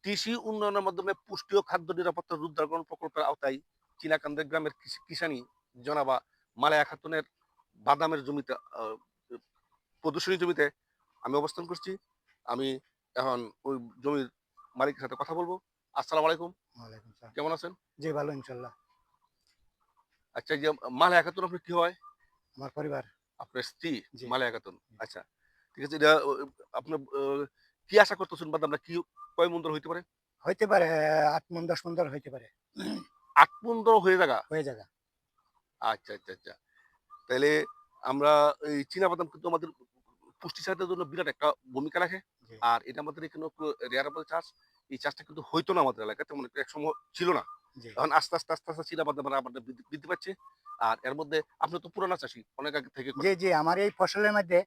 কৃষি উন্নয়নের মাধ্যমে পুষ্টি ও খাদ্য নিরাপত্তা রূপধারণ প্রকল্পের আওতায় চীনাকান্দের গ্রামের কিষানী জনাবা মালায়া খাতুনের বাদামের জমিতে প্রদর্শনী জমিতে আমি অবস্থান করছি। আমি এখন ওই জমির মালিকের সাথে কথা বলবো। আসসালামু আলাইকুম। ওয়ালাইকুম সালাম। কেমন আছেন? জি, ভালো ইনশাল্লাহ। আচ্ছা, এই যে মালায়া খাতুন আপনার কি হয়? আমার পরিবার। আপনার স্ত্রী জি, মালায়া খাতুন। জি। আচ্ছা। ঠিক আছে, এটা আপনার কি আশা করতেছেন বাদামটা কি কয় মন ধরে হইতে পারে? হইতে পারে ৮ মণ ১০ মণ ধরে হইতে পারে। ৮ মন ধরে হয়ে যাগা? হয়ে যাবে। আচ্ছা, আচ্ছা, আচ্ছা। তাইলে আমরা এই চিনাবাদাম কিন্তু আমাদের পুষ্টি সাথের জন্য বিরাট একটা ভূমিকা রাখে। জি, আর এটা আমাদের এখানে রেয়ারেবল চাষ। এই চাষটা কিন্তু হইতো না আমাদের এলাকায়। তেমন একটা একসময় ছিল না। জি, এখন আস্তে আস্তে চিনাবাদামের আবাদটা বৃদ্ধি পাচ্ছে। আর এর মধ্যে আপনি তো পুরানা চাষী। অনেক আগে থেকে জি, করেন। জি, আমার এই ফসলের মধ্যে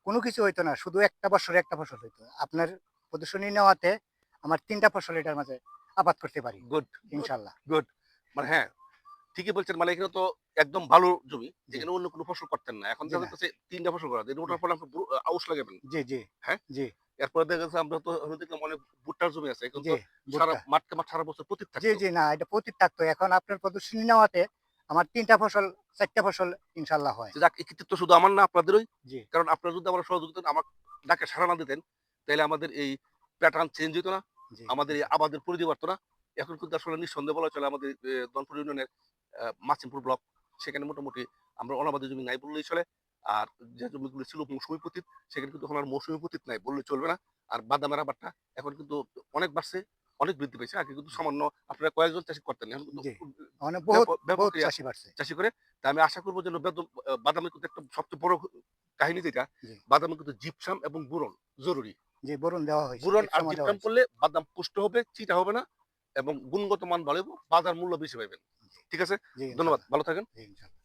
কোনো কিছু হইতো না। শুধু একটা বছরে একটা ফসল হইতো। আপনার প্রদর্শনী নেওয়াতে আমার ৩ টা ফসল এটার মাঝে আবাদ করতে পারি। গুড, গুড, ইনশাল্লাহ। গুড। মানে হ্যাঁ, ঠিকই বলছেন। মানে এখানে তো একদম ভালো জমি। জি, যেখানে অন্য কোনো ফসল করতেন না। এখন জি দেখা না। যাচ্ছে ৩ টা ফসল করা। এটা জি, ওঠার পরে আপনি আউশ লাগাবেন। জি, জি, হ্যাঁ? জি, এরপরে দেখা যাচ্ছে আমরা তো আমি দেখলাম অনেক ভুট্টার জমি আছে। এখন জি, তো সারা ভুট্টা। মাঠকে মাঠ সারা বছর পতিত জি, থাকতো। জি, না এটা পতিত থাকতো। এখন আপনার প্রদর্শনী নেওয়াতে আমার ৩ টা ফসল ৪ টা ফসল ইনশাল্লাহ হয়। যাক, এই কৃতিত্ব শুধু আমার না, আপনাদেরই। জি, কারণ আপনারা যদি আমার সহযোগিতা আমার ডাকে সাড়া না দিতেন, তাইলে আমাদের এই প্যাটার্ন চেঞ্জ হইতো না। জি, আমাদের এই ইনশাল্লাহ। আবাদের পরিধি বাড়তো না। এখন কিন্তু আসলে নিঃসন্দেহে বলা চলে আমাদের দনপুর ইউনিয়নের মাসিমপুর ব্লক, সেখানে মোটামুটি আমরা অনাবাদি জমি নাই বললেই চলে। আর যে জমিগুলো ছিল মৌসুমী পতিত, সেখানে কিন্তু এখন আর মৌসুমী পতিত নাই বললে চলবে না। আর বাদামের আবাদটা এখন কিন্তু অনেক বাড়ছে, অনেক বৃদ্ধি পেয়েছে। আগে কিন্তু সামান্য আপনারা কয়েকজন চাষী করতেন। এখন কিন্তু জি, মানে বহুত, ব্যাপক বহুত ইয়া চাষী বাড়ছে। চাষী করে। তা আমি আশা করব যেন বাদামের কিন্তু একটা সবচেয়ে বড় কাহিনী যেটা, জি, বাদামে কিন্তু জিপসাম এবং বোরন জরুরি। জি, বোরন দেওয়া হইছে। বোরন আর একসময় দেওয়া জিপসাম হইছে। করলে বাদাম পুষ্ট হবে, চিটা হবে না এবং গুণগত মান বাড়াইব, বাজার মূল্য বেশি পাইবেন। জি, ঠিক আছে? জি, ধন্যবাদ। ইনশাল্লাহ। ভালো থাকেন। জি, ইনশাল্লাহ।